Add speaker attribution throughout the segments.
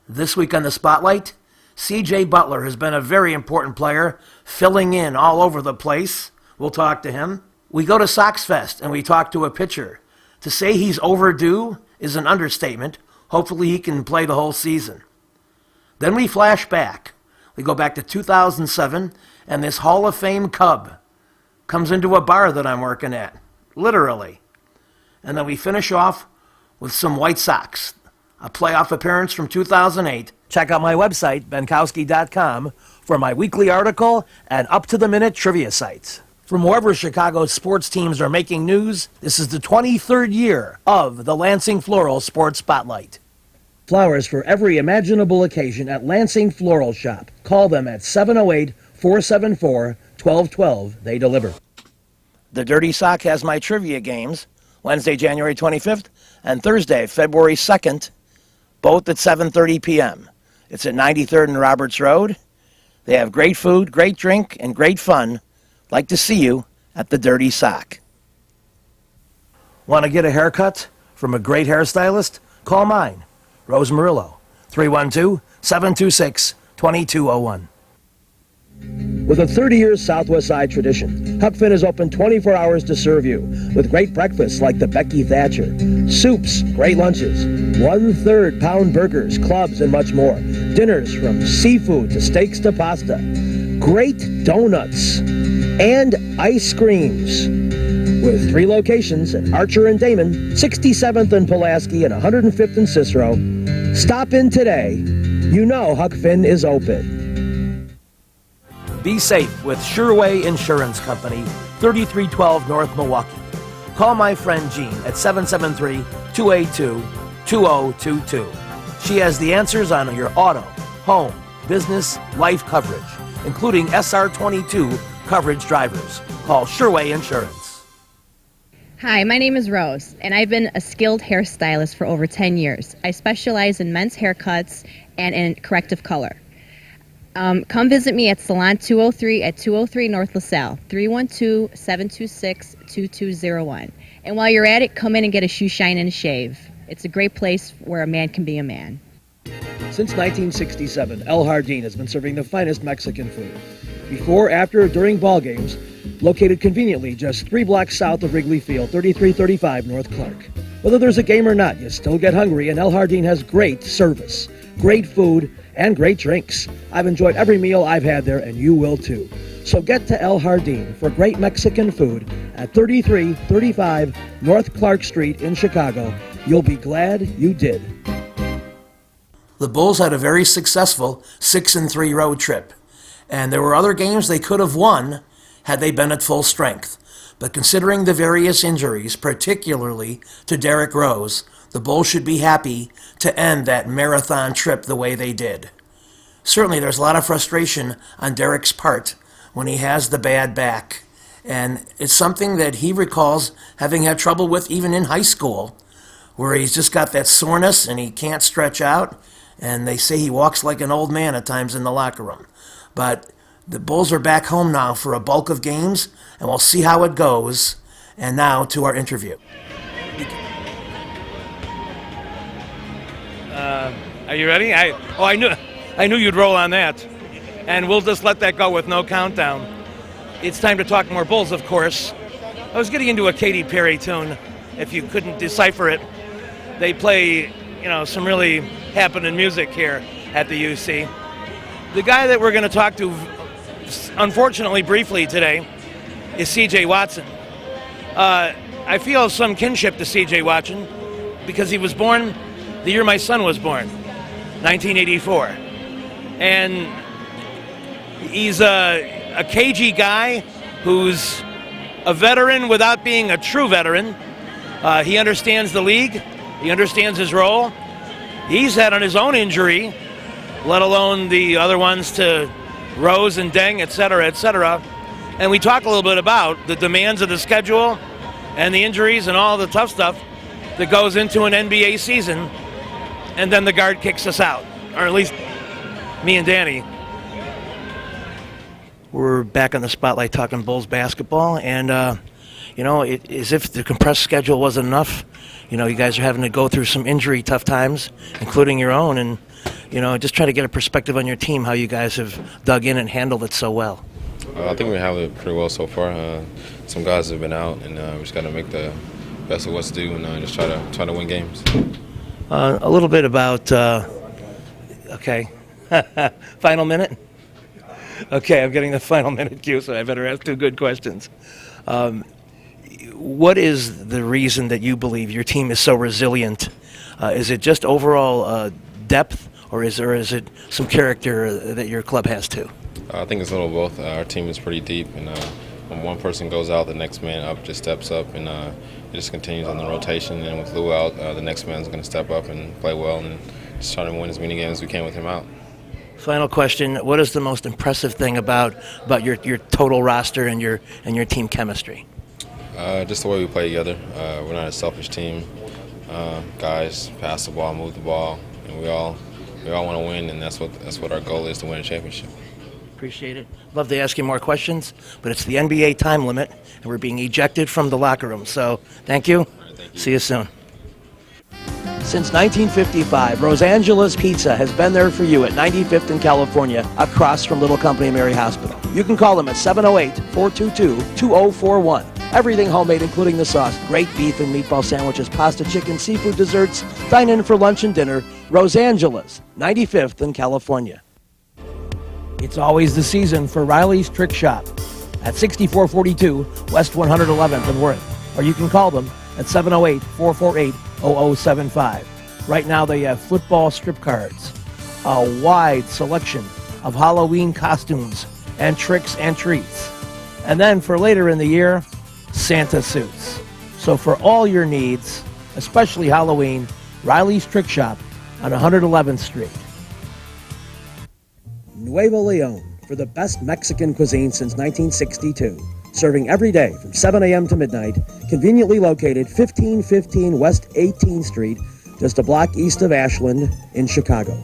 Speaker 1: This week on the Spotlight, C.J. Butler has been a very important player, filling in all over the place. We'll talk to him. We go to Sox Fest and we talk to a pitcher. To say he's overdue is an understatement. Hopefully he can play the whole season. Then we flash back. We go back to 2007, and this Hall of Fame Cub comes into a bar that I'm working at, literally. And then we finish off with some White Sox, a playoff appearance from 2008. Check out my website, benkowski.com, for my weekly article and up-to-the-minute trivia sites. From wherever Chicago's sports teams are making news, this is the 23rd year of the Lansing Floral Sports Spotlight. Flowers for every imaginable occasion at Lansing Floral Shop. Call them at 708-474-1212. They deliver. The Dirty Sock has my trivia games, Wednesday, January 25th, and Thursday, February 2nd, both at 7:30 p.m. It's at 93rd and Roberts Road. They have great food, great drink, and great fun. Like to see you at the Dirty Sock. Want to get a haircut from a great hairstylist? Call mine, Rose Murillo, 312-726-2201. With a 30-year Southwest Side tradition, Huck Finn is open 24 hours to serve you with great breakfasts like the Becky Thatcher, soups, great lunches, 1/3 pound burgers, clubs, and much more. Dinners from seafood to steaks to pasta, great donuts, and ice creams. With 3 locations at Archer and Damon, 67th and Pulaski, and 105th and Cicero. Stop in today. You know Huck Finn is open. Be safe with Sureway Insurance Company, 3312 North Milwaukee. Call my friend Jean at 773-282-2022. She has the answers on your auto, home, business, life coverage, including SR22 coverage drivers. Call Sureway Insurance.
Speaker 2: Hi, my name is Rose, and I've been a skilled hairstylist for over 10 years. I specialize in men's haircuts and in corrective color. Come visit me at Salon 203 at 203 North LaSalle, 312-726-2201. And while you're at it, come in and get a shoe shine and a shave. It's a great place where a man can be a man. Since 1967, El Jardín has been serving the finest Mexican food. Before, after, or during ball games, located conveniently just 3 blocks south of Wrigley Field, 3335 North Clark. Whether there's a game or not, you still get hungry, and El Jardín has great service, great food, and great drinks. I've enjoyed every meal I've had there, and you will too. So get to El Jardín for great Mexican food at 3335 North Clark Street in Chicago. You'll be glad you did. The Bulls had a very successful 6-3 road trip, and there were other games they could have won had they been at full strength. But considering the various injuries, particularly to Derrick Rose, the Bulls should be happy to end that marathon trip the way they did. Certainly there's a lot of frustration on Derrick's part when he has the bad back, and it's something that he recalls having had trouble with even in high school, where he's just got that soreness and he can't stretch out, and they say he walks like an old man at times in the locker room. But the Bulls are back home now for a bulk of games, and we'll see how it goes. And now to our interview.
Speaker 3: Are you ready? I knew you'd roll on that. And we'll just let that go with no countdown. It's time to talk more Bulls, of course. I was getting into a Katy Perry tune, if you couldn't decipher it. They play, some really happening music here at the UC. The guy that we're going to talk to, unfortunately briefly today, is C.J. Watson. I feel some kinship to C.J. Watson because he was born the year my son was born, 1984. And he's a cagey guy who's a veteran without being a true veteran. He understands the league. He understands his role. He's had on his own injury, let alone the other ones to Rose and Deng, et cetera, and we talk a little bit about the demands of the schedule and the injuries and all the tough stuff that goes into an NBA season, and then the guard kicks us out, or at least me and Danny. We're back on the Spotlight talking Bulls basketball, and as if the compressed schedule wasn't enough, you guys are having to go through some injury tough times, including your own, and
Speaker 1: just try to get a perspective on your team, how you guys have dug in and handled it so well.
Speaker 4: I think we handled it pretty well so far. Some guys have been out, and we just got to make the best of what's due and just try to win games.
Speaker 1: A little bit about, final minute? Okay, I'm getting the final minute cue, so I better ask two good questions. What is the reason that you believe your team is so resilient? Is it just overall depth, or is it some character that your club has too?
Speaker 4: I think it's a little both. Our team is pretty deep, and when one person goes out, the next man up just steps up, and it just continues on the rotation. And with Lou out, the next man's going to step up and play well, and just try to win as many games as we can with him out.
Speaker 1: Final question: what is the most impressive thing about your total roster and your team chemistry?
Speaker 4: Just the way we play together. We're not a selfish team. Guys pass the ball, move the ball, and we all want to win, and that's what our goal is, to win a championship.
Speaker 1: Appreciate it. Love to ask you more questions, but it's the NBA time limit, and we're being ejected from the locker room. So thank you.
Speaker 4: Thank you.
Speaker 1: See you soon. Since 1955, Rosangela's Pizza has been there for you at 95th and California, across from Little Company Mary Hospital. You can call them at 708-422-2041. Everything homemade, including the sauce. Great beef and meatball sandwiches, pasta, chicken, seafood, desserts. Dine in for lunch and dinner. Rosangela's, 95th and California. It's always the season for Riley's Trick Shop at 6442 West 111th in Worth. Or you can call them at 708-448-0075. Right now they have football strip cards, a wide selection of Halloween costumes and tricks and treats. And then for later in the year, Santa suits. So for all your needs, especially Halloween, Riley's Trick Shop on 111th Street. Nuevo Leon, for the best Mexican cuisine since 1962. Serving every day from 7 a.m. to midnight, conveniently located 1515 West 18th Street, just a block east of Ashland in Chicago.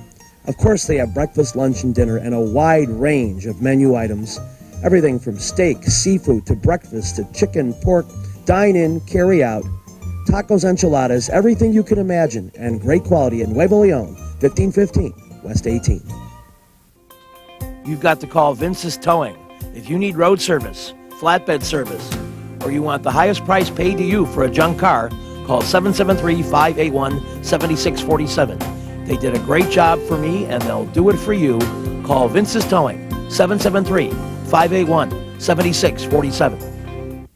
Speaker 1: Of course, they have breakfast, lunch, and dinner, and a wide range of menu items. Everything from steak, seafood, to breakfast, to chicken, pork, dine-in, carry-out, tacos, enchiladas, everything you can imagine, and great quality in Nuevo Leon, 1515 West 18th. You've got to call Vince's Towing. If you need road service, flatbed service, or you want the highest price paid to you for a junk car, call 773-581-7647. They did a great job for me, and they'll do it for you. Call Vince's Towing, 773-581-7647.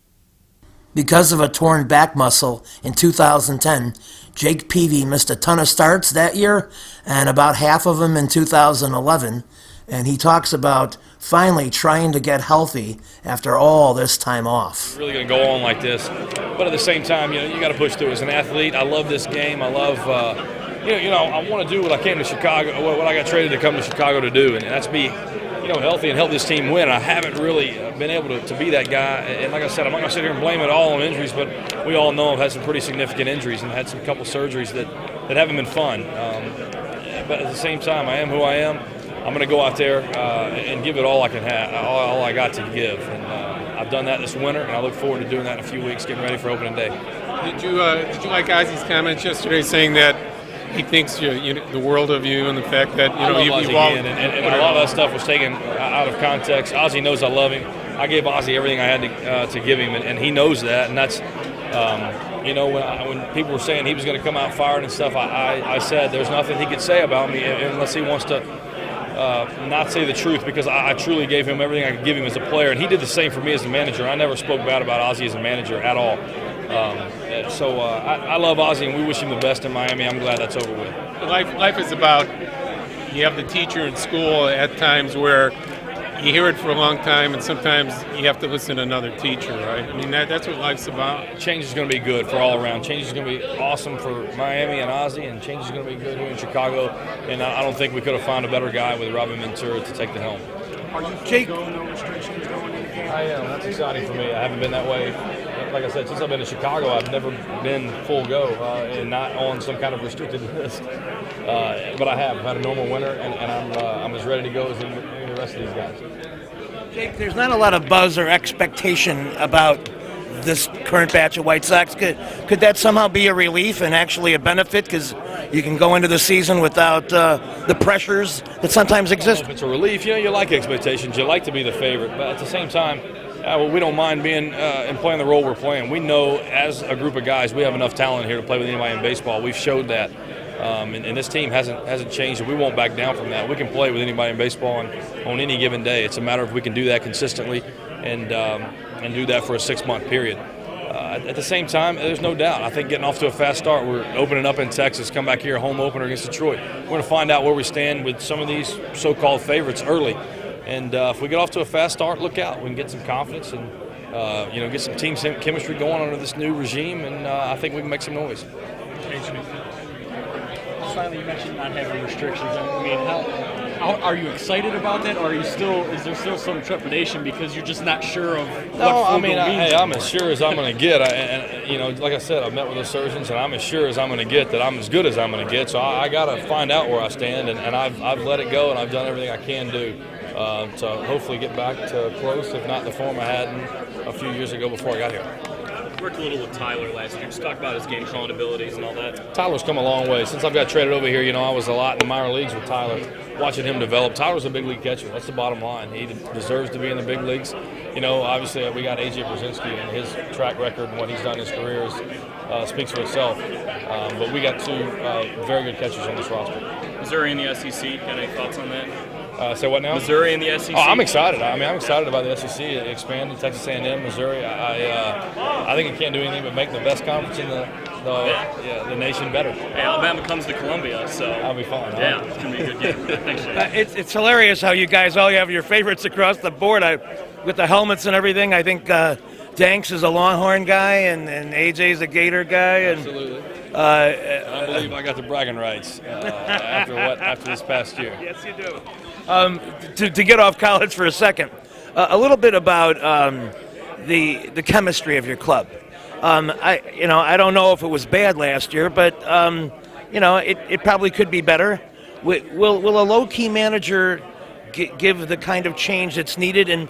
Speaker 1: Because of a torn back muscle in 2010, Jake Peavy missed a ton of starts that year, and about half of them in 2011. And he talks about finally trying to get healthy after all this time off.
Speaker 5: Really going to go on like this, but at the same time, you got to push through. As an athlete, I love this game. I love, I want to do what I came to Chicago, what I got traded to come to Chicago to do, and that's be, healthy and help this team win. I haven't really been able to be that guy, and like I said, I'm not going to sit here and blame it all on injuries, but we all know I've had some pretty significant injuries and had some couple surgeries that haven't been fun. But at the same time, I am who I am. I'm going to go out there and give it all I can have, all I got to give. And I've done that this winter, and I look forward to doing that in a few weeks, getting ready for opening day.
Speaker 6: Did you like Ozzy's comments yesterday, saying that he thinks the world of you and the fact that
Speaker 5: you've evolved? And a lot of that stuff was taken out of context. Ozzy knows I love him. I gave Ozzy everything I had to give him, and he knows that. And that's when people were saying he was going to come out fired and stuff, I said there's nothing he could say about me unless he wants to. Not say the truth, because I truly gave him everything I could give him as a player, and he did the same for me as a manager. I never spoke bad about Ozzy as a manager at all. So I love Ozzy, and we wish him the best in Miami. I'm glad that's over with.
Speaker 6: Life is about, you have the teacher in school at times where you hear it for a long time, and sometimes you have to listen to another teacher, right? I mean, that's what life's about.
Speaker 5: Change is going to be good for all around. Change is going to be awesome for Miami and Ozzy, and change is going to be good here in Chicago. And I don't think we could have found a better guy with Robin Ventura to take the helm.
Speaker 7: Are you Jake? No restrictions going into camp?
Speaker 5: I am. That's exciting for me. I haven't been that way. Like I said, since I've been in Chicago, I've never been full go and not on some kind of restricted list. But I have. I've had a normal winter, and I'm as ready to go as the rest of these guys.
Speaker 1: Jake, there's not a lot of buzz or expectation about this current batch of White Sox. Could that somehow be a relief and actually a benefit, because you can go into the season without the pressures that sometimes exist?
Speaker 5: If it's a relief, you like expectations. You like to be the favorite, but at the same time, we don't mind being and playing the role we're playing. We know as a group of guys we have enough talent here to play with anybody in baseball. We've showed that, and this team hasn't changed, and we won't back down from that. We can play with anybody in baseball on any given day. It's a matter of we can do that consistently and do that for a 6-month period. At the same time, there's no doubt. I think getting off to a fast start, we're opening up in Texas, come back here, home opener against Detroit. We're going to find out where we stand with some of these so-called favorites early. And if we get off to a fast start, look out. We can get some confidence and get some team chemistry going under this new regime, and I think we can make some noise.
Speaker 8: Finally, you mentioned not having restrictions. I mean, how are you excited about that, or is there still some trepidation because you're just not sure of what football means?
Speaker 5: I'm as sure as I'm going to get. Like I said, I've met with the surgeons, and I'm as sure as I'm going to get that I'm as good as I'm going to get. So I got to find out where I stand, and I've let it go, and I've done everything I can do to hopefully get back to close, if not the form I had a few years ago before I got here.
Speaker 8: Worked a little with Tyler last year. Just talk about his game calling abilities and all that.
Speaker 5: Tyler's come a long way. Since I've got traded over here, I was a lot in the minor leagues with Tyler, watching him develop. Tyler's a big league catcher. That's the bottom line. He deserves to be in the big leagues. Obviously we got A.J. Brzezinski, and his track record and what he's done in his career speaks for itself. But we got two very good catchers on this roster.
Speaker 8: Missouri in the SEC. Got any thoughts on that?
Speaker 5: Say what now?
Speaker 8: Missouri in the SEC.
Speaker 5: Oh, I'm excited. I'm excited about the SEC expanding. Texas A&M, Missouri. I think it can't do anything but make the best conference in the nation better.
Speaker 8: Hey, Alabama comes to Columbia, so
Speaker 5: that'll be fun. Huh?
Speaker 8: Yeah, it's gonna be a good game. Thanks.
Speaker 1: It's hilarious how you guys all have your favorites across the board. With the helmets and everything, I think Danks is a Longhorn guy, and AJ's a Gator guy. And,
Speaker 5: absolutely. I believe I got the bragging rights after this past year.
Speaker 1: Yes, you do. To get off college for a second, a little bit about the chemistry of your club. I don't know if it was bad last year, but it probably could be better. Will a low-key manager give the kind of change that's needed? And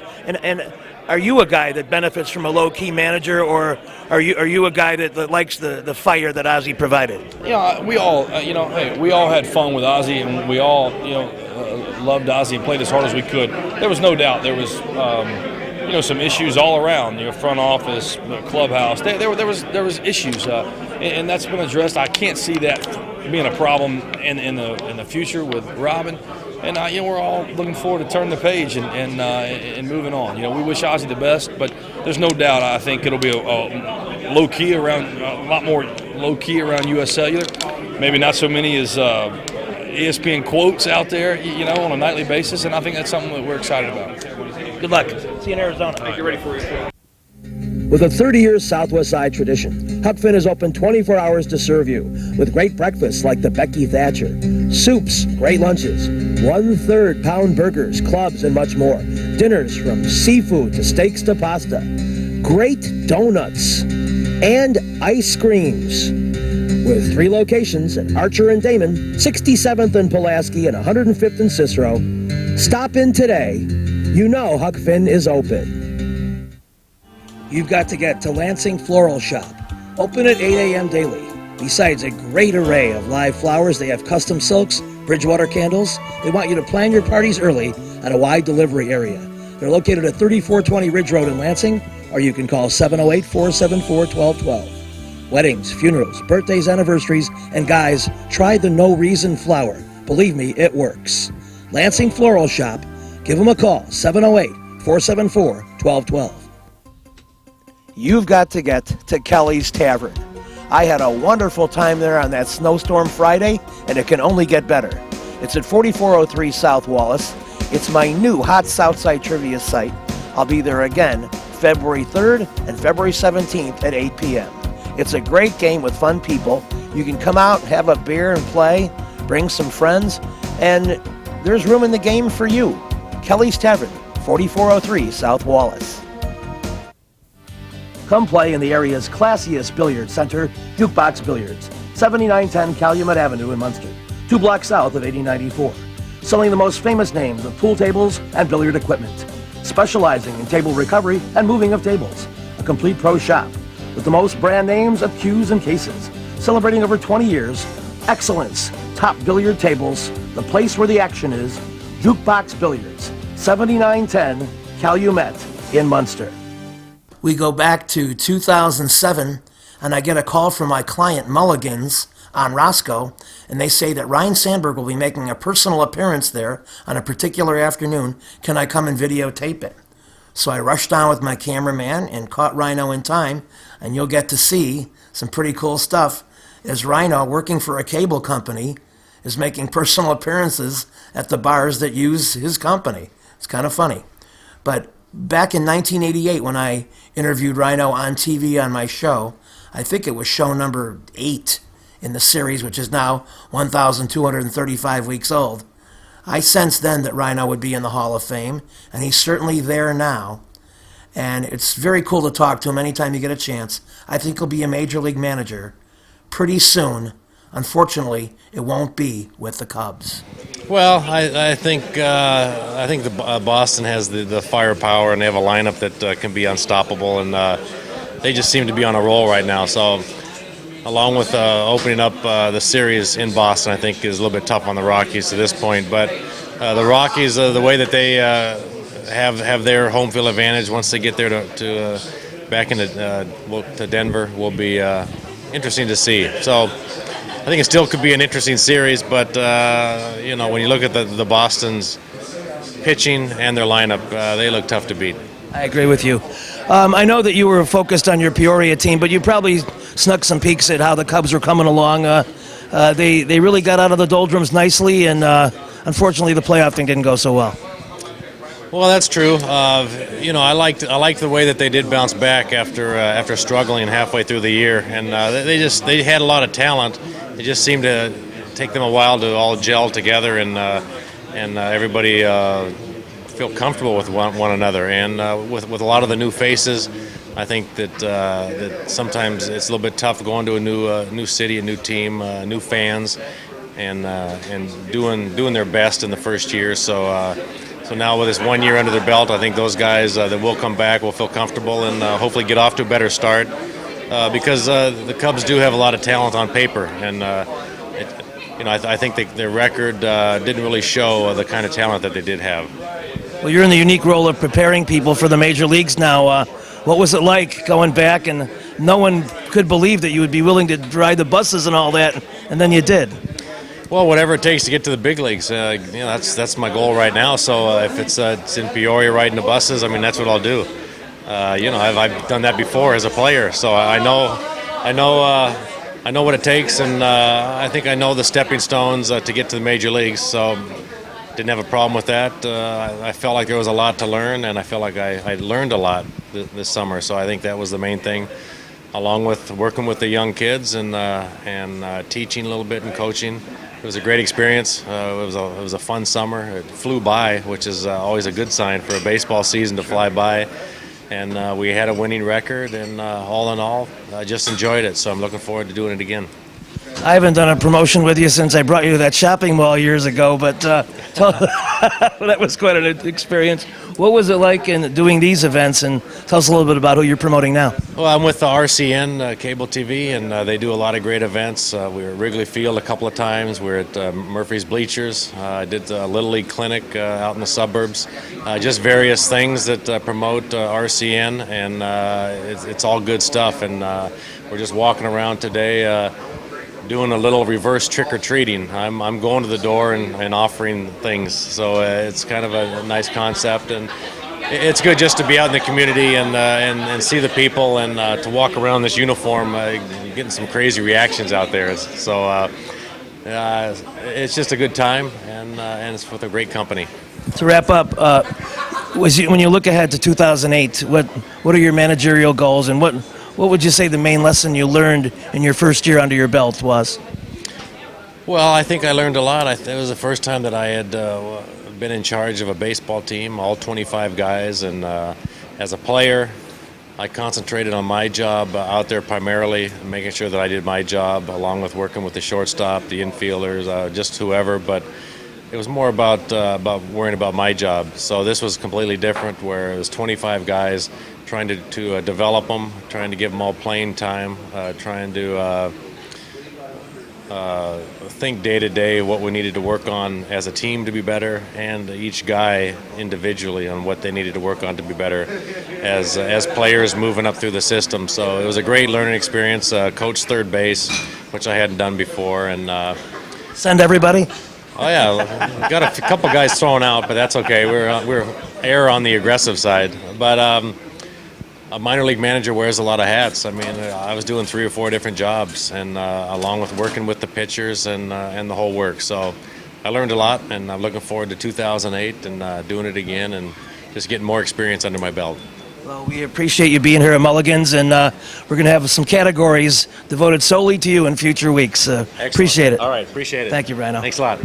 Speaker 1: are you a guy that benefits from a low-key manager, or are you a guy that likes the fire that Ozzie provided?
Speaker 5: We all, we all had fun with Ozzie, and we all, loved Ozzie and played as hard as we could. There was no doubt there was, some issues all around, front office, clubhouse. There was issues, and that's been addressed. I can't see that being a problem in the future with Robin. And we're all looking forward to turning the page and moving on. We wish Ozzie the best, but there's no doubt. I think it'll be a low key around, a lot more low key around U.S. Cellular. Maybe not so many as ESPN quotes out there, on a nightly basis. And I think that's something that we're excited about.
Speaker 1: Good luck. See you in Arizona.
Speaker 8: I think you're ready for it.
Speaker 2: With a 30-year Southwest Side tradition, Huck Finn is open 24 hours to serve you with great breakfasts like the Becky Thatcher, soups, great lunches, 1/3 pound burgers, clubs, and much more. Dinners from seafood to steaks to pasta, great donuts, and ice creams. With 3 locations at Archer and Damon, 67th and Pulaski, and 105th and Cicero. Stop in today. Huck Finn is open. You've got to get to Lansing Floral Shop. Open at 8 a.m. daily. Besides a great array of live flowers, they have custom silks, Bridgewater candles. They want you to plan your parties early at a wide delivery area. They're located at 3420 Ridge Road in Lansing, or you can call 708-474-1212. Weddings, funerals, birthdays, anniversaries, and guys, try the No Reason flower. Believe me, it works. Lansing Floral Shop. Give them a call, 708-474-1212. You've got to get to Kelly's Tavern. I had a wonderful time there on that snowstorm Friday, and it can only get better. It's at 4403 South Wallace. It's my new Hot Southside Trivia site. I'll be there again February 3rd and February 17th at 8 p.m. It's a great game with fun people. You can come out, have a beer and play, bring some friends, and there's room in the game for you. Kelly's Tavern, 4403 South Wallace. Come play in the area's classiest billiard center, Jukebox Billiards, 7910 Calumet Avenue in Munster, 2 blocks south of 8094. Selling the most famous names of pool tables and billiard equipment. Specializing in table recovery and moving of tables. A
Speaker 1: complete pro shop with the most brand names of cues and cases. Celebrating over 20 years, excellence, top billiard tables, the place where the action is, Jukebox Billiards, 7910 Calumet in Munster. We go back to 2007, and I get a call from my client Mulligan's on Roscoe, and they say that Ryan Sandberg will be making a personal appearance there on a particular afternoon. Can I come and videotape it? So I rushed down with my cameraman and caught Rhino in time, and you'll get to see some pretty cool stuff as Rhino, working for a cable company, is making personal appearances at the bars that use his company. It's kind of funny. But back in 1988, when I interviewed Rhino on TV on my show, I think it was show number 8 in the series, which is now 1,235 weeks old. I sensed then that Rhino would be in the Hall of Fame, and he's certainly there now. And it's very cool to talk to him anytime you get a chance. I think he'll be a major league manager pretty soon. Unfortunately, it won't be with the Cubs.
Speaker 9: Well, I think the Boston has the firepower, and they have a lineup that can be unstoppable, and they just seem to be on a roll right now. So, along with opening up the series in Boston, I think is a little bit tough on the Rockies to this point. But the Rockies, the way that they have their home field advantage once they get there to back into to Denver will be interesting to see. So I think it still could be an interesting series, but when you look at the Boston's pitching and their lineup, they look tough to beat.
Speaker 1: I agree with you. I know that you were focused on your Peoria team, but you probably snuck some peeks at how the Cubs were coming along. They really got out of the doldrums nicely, and unfortunately the playoff thing didn't go so well.
Speaker 9: Well, that's true. I liked the way that they did bounce back after struggling halfway through the year, and they had a lot of talent. It just seemed to take them a while to all gel together and everybody feel comfortable with one another. And with a lot of the new faces, I think that sometimes it's a little bit tough going to a new city, a new team, new fans, and doing their best in the first year. So now with this 1 year under their belt, I think those guys that will come back will feel comfortable and hopefully get off to a better start because the Cubs do have a lot of talent on paper, and I think their record didn't really show the kind of talent that they did have.
Speaker 1: Well, you're in the unique role of preparing people for the major leagues now. What was it like going back, and no one could believe that you would be willing to ride the buses and all that, and then you did?
Speaker 9: Well, whatever it takes to get to the big leagues, that's my goal right now. So if it's in Peoria riding the buses, I mean that's what I'll do. I've done that before as a player, so I know what it takes, and I think I know the stepping stones to get to the major leagues. So didn't have a problem with that. I felt like there was a lot to learn, and I felt like I learned a lot this summer. So I think that was the main thing, along with working with the young kids and teaching a little bit and coaching. It was a great experience. It was a fun summer. It flew by, which is always a good sign for a baseball season to fly by. And we had a winning record, and all in all, I just enjoyed it. So I'm looking forward to doing it again.
Speaker 1: I haven't done a promotion with you since I brought you to that shopping mall years ago, but that was quite an experience. What was it like in doing these events, and tell us a little bit about who you're promoting now.
Speaker 9: Well, I'm with the RCN Cable TV, and they do a lot of great events. We were at Wrigley Field a couple of times. We were at Murphy's Bleachers. I did a Little League clinic out in the suburbs. Just various things that promote RCN, and it's all good stuff. And we're just walking around today doing a little reverse trick-or-treating. I'm going to the door and offering things. So it's kind of a nice concept, and it's good just to be out in the community and see the people, and to walk around this uniform, getting some crazy reactions out there. So it's just a good time, and it's with a great company.
Speaker 1: To wrap up, when you look ahead to 2008, what are your managerial goals, and what would you say the main lesson you learned in your first year under your belt was?
Speaker 9: Well, I think I learned a lot. It was the first time that I had been in charge of a baseball team, all 25 guys, and as a player, I concentrated on my job out there primarily, making sure that I did my job, along with working with the shortstop, the infielders, just whoever, but it was more about worrying about my job. So this was completely different, where it was 25 guys trying to develop them, trying to give them all playing time, trying to think day to day what we needed to work on as a team to be better, and each guy individually on what they needed to work on to be better as players moving up through the system. So it was a great learning experience. Coached third base, which I hadn't done before, and
Speaker 1: Send everybody?
Speaker 9: oh yeah, got a couple guys thrown out, but that's okay. We're err on the aggressive side, but. A minor league manager wears a lot of hats. I mean, I was doing 3 or 4 different jobs, and along with working with the pitchers and the whole work. So I learned a lot, and I'm looking forward to 2008 and doing it again and just getting more experience under my belt.
Speaker 1: Well, we appreciate you being here at Mulligan's, and we're going to have some categories devoted solely to you in future weeks. Appreciate it.
Speaker 9: All right, appreciate it.
Speaker 1: Thank you, Rhino.
Speaker 9: Thanks a lot.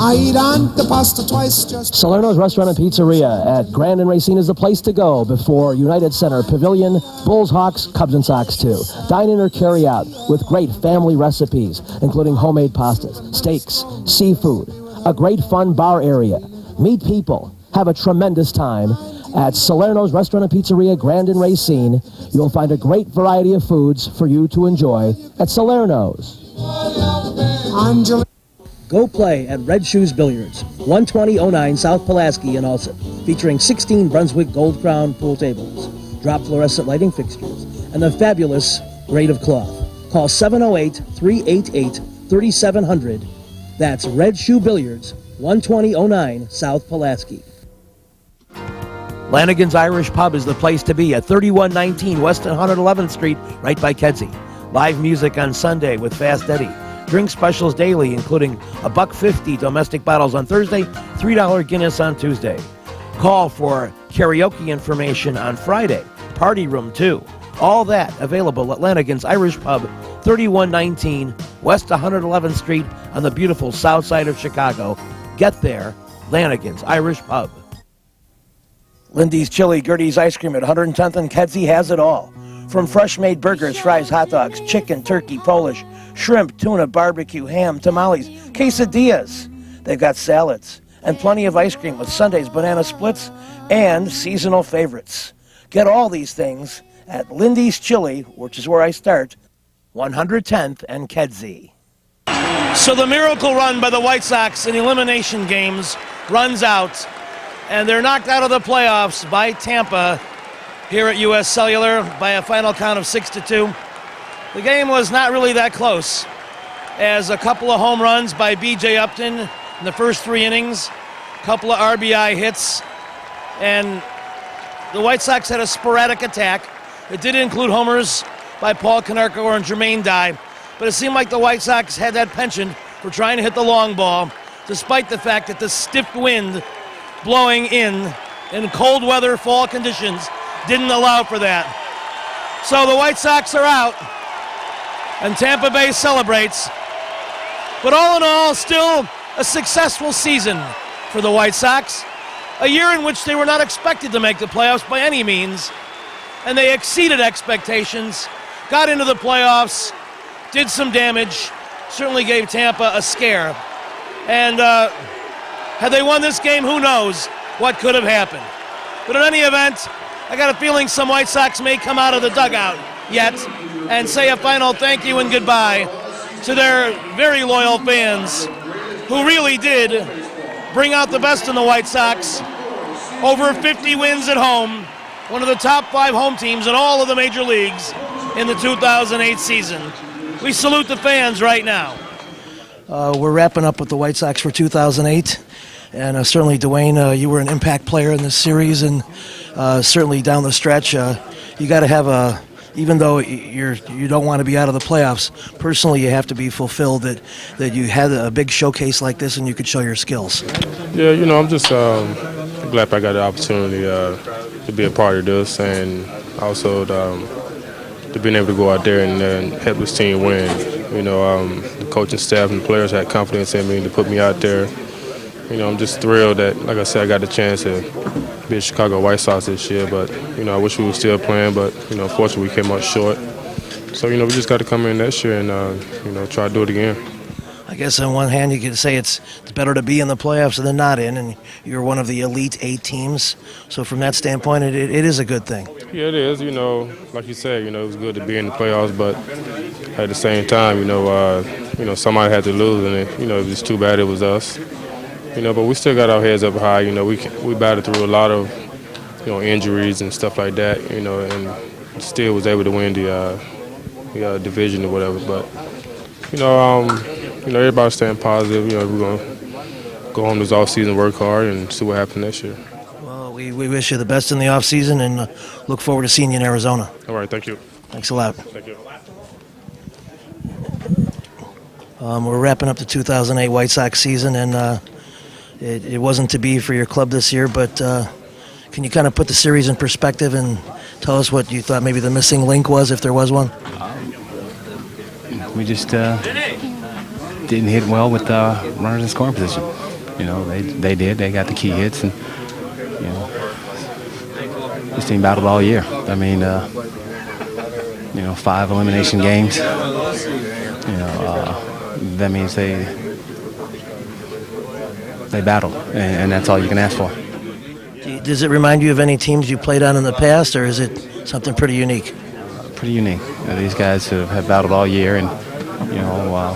Speaker 7: I eat on the pasta twice just.
Speaker 10: Salerno's Restaurant and Pizzeria at Grand and Racine is the place to go before United Center Pavilion, Bulls, Hawks, Cubs, and Sox too. Dine in or carry out with great family recipes, including homemade pastas, steaks, seafood, a great fun bar area. Meet people, have a tremendous time. At Salerno's Restaurant and Pizzeria, Grand and Racine, you'll find a great variety of foods for you to enjoy at Salerno's.
Speaker 7: Angela.
Speaker 2: Go play at Red Shoes Billiards, 12009 South Pulaski in Alsip, featuring 16 Brunswick Gold Crown pool tables, drop fluorescent lighting fixtures, and the fabulous grade of cloth. Call 708-388-3700. That's Red Shoe Billiards, 12009 South Pulaski.
Speaker 1: Lanigan's Irish Pub is the place to be at 3119 West 111th Street, right by Kedzie. Live music on Sunday with Fast Eddie. Drink specials daily, including $1.50 domestic bottles on Thursday, $3 Guinness on Tuesday. Call for karaoke information on Friday. Party room, too. All that available at Lanigan's Irish Pub, 3119 West 111th Street on the beautiful south side of Chicago. Get there, Lanigan's Irish Pub. Lindy's Chili, Gertie's Ice Cream at 110th and Kedzie has it all. From fresh-made burgers, fries, hot dogs, chicken, turkey, Polish, shrimp, tuna, barbecue, ham, tamales, quesadillas. They've got salads and plenty of ice cream with sundaes, banana splits, and seasonal favorites. Get all these things at Lindy's Chili, which is where I start, 110th and Kedzie. So the miracle run by the White Sox in elimination games runs out, and they're knocked out of the playoffs by Tampa here at U.S. Cellular by a final count of 6-2. The game was not really that close, as a couple of home runs by B.J. Upton in the first 3 innings, a couple of RBI hits, and the White Sox had a sporadic attack. It did include homers by Paul Konerko and Jermaine Dye, but it seemed like the White Sox had that penchant for trying to hit the long ball, despite the fact that the stiff wind blowing in cold weather fall conditions didn't allow for that. So the White Sox are out, and Tampa Bay celebrates. But all in all, still a successful season for the White Sox. A year in which they were not expected to make the playoffs by any means, and they exceeded expectations, got into the playoffs, did some damage, certainly gave Tampa a scare. And had they won this game, who knows what could have happened. But in any event, I got a feeling some White Sox may come out of the dugout yet and say a final thank you and goodbye to their very loyal fans who really did bring out the best in the White Sox. Over 50 wins at home, one of the top 5 home teams in all of the major leagues in the 2008 season. We salute the fans right now. We're wrapping up with the White Sox for 2008. And certainly, Dwayne, you were an impact player in this series, and certainly down the stretch, you got to have even though you don't want to be out of the playoffs, personally you have to be fulfilled that you had a big showcase like this and you could show your skills.
Speaker 6: Yeah, I'm just glad I got the opportunity to be a part of this, and also to being able to go out there and help this team win. The coaching staff and the players had confidence in me to put me out there. I'm just thrilled that, like I said, I got the chance to be a Chicago White Sox this year. But, I wish we were still playing, but, unfortunately we came up short. So, we just got to come in next year and, try to do it again.
Speaker 1: I guess on one hand you could say it's better to be in the playoffs than not in, and you're one of the elite 8 teams. So from that standpoint, it is a good thing.
Speaker 6: Yeah, it is. Like you said, it was good to be in the playoffs, but at the same time, somebody had to lose, and it's too bad it was us. But we still got our heads up high. We battled through a lot of injuries and stuff like that. And still was able to win the division or whatever. But everybody's staying positive. We're gonna go home this off season, work hard, and see what happens next year.
Speaker 1: Well, we wish you the best in the off season, and look forward to seeing you in Arizona.
Speaker 6: All right, thank you.
Speaker 1: Thanks a lot.
Speaker 6: Thank you.
Speaker 1: We're wrapping up the 2008 White Sox season, and it wasn't to be for your club this year, but can you kind of put the series in perspective and tell us what you thought maybe the missing link was, if there was one?
Speaker 11: We just didn't hit well with runners in scoring position. They did. They got the key hits, and this team battled all year. I mean, 5 elimination games. That means they battled, and that's all you can ask for.
Speaker 1: Does it remind you of any teams you played on in the past, or is it something pretty unique?
Speaker 11: Pretty unique. These guys have battled all year, and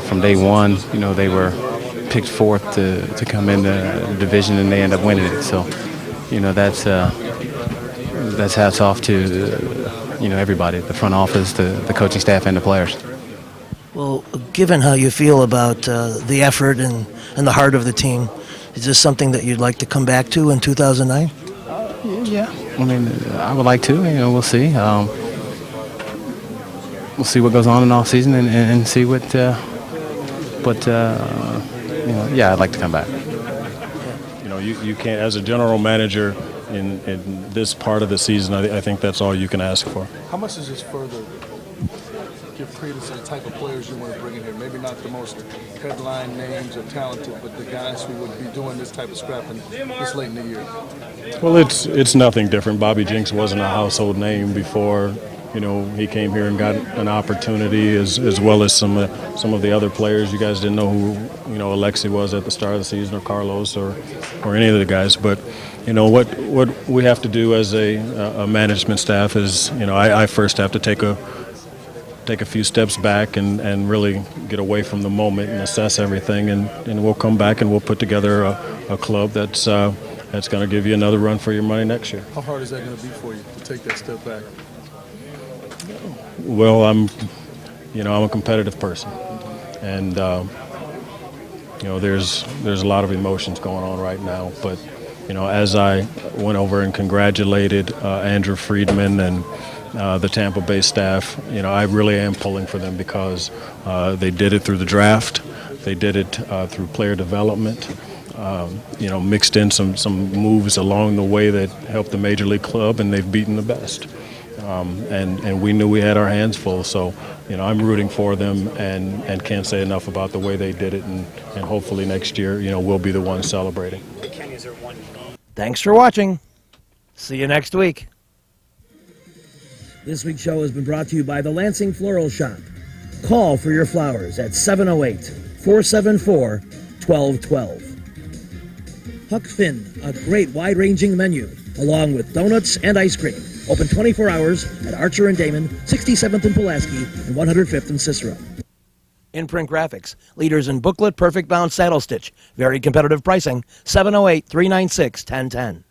Speaker 11: from day one, they were picked 4th to come in the division, and they end up winning it. So, that's hats off to everybody, the front office, the coaching staff, and the players.
Speaker 1: Well, given how you feel about the effort and the heart of the team, is this something that you'd like to come back to in 2009?
Speaker 11: Yeah. I mean, I would like to. We'll see. We'll see what goes on in off season and see what. Yeah, I'd like to come back.
Speaker 12: You can't, as a general manager in this part of the season, I think that's all you can ask for.
Speaker 13: How much does this further give credence to the type of players you want to bring in here? Maybe not the most headline names or talented, but the guys who would be doing this type of scrapping this late in the year.
Speaker 12: Well, it's nothing different. Bobby Jenks wasn't a household name before. He came here and got an opportunity, as well as some of the other players. You guys didn't know who Alexi was at the start of the season, or Carlos, or any of the guys. But what we have to do as a management staff is I first have to take a few steps back and really get away from the moment and assess everything, and we'll come back and we'll put together a club that's going to give you another run for your money next year.
Speaker 13: How hard is that going to be for you to take that step back?
Speaker 12: Well, I'm a competitive person, and there's a lot of emotions going on right now. But as I went over and congratulated Andrew Friedman and the Tampa Bay staff, I really am pulling for them, because they did it through the draft, they did it through player development. Mixed in some moves along the way that helped the major league club, and they've beaten the best. And we knew we had our hands full, so I'm rooting for them, and can't say enough about the way they did it, and hopefully next year we'll be the ones celebrating.
Speaker 1: Thanks for watching. See you next week. This week's show has been brought to you by the Lansing Floral Shop. Call for your flowers at 708-474-1212. Huck Finn, a great wide-ranging menu, along with donuts and ice cream. Open 24 hours at Archer and Damon, 67th and Pulaski, and 105th and Cicero. Imprint Graphics, leaders in booklet, perfect bound saddle stitch. Very competitive pricing, 708-396-1010.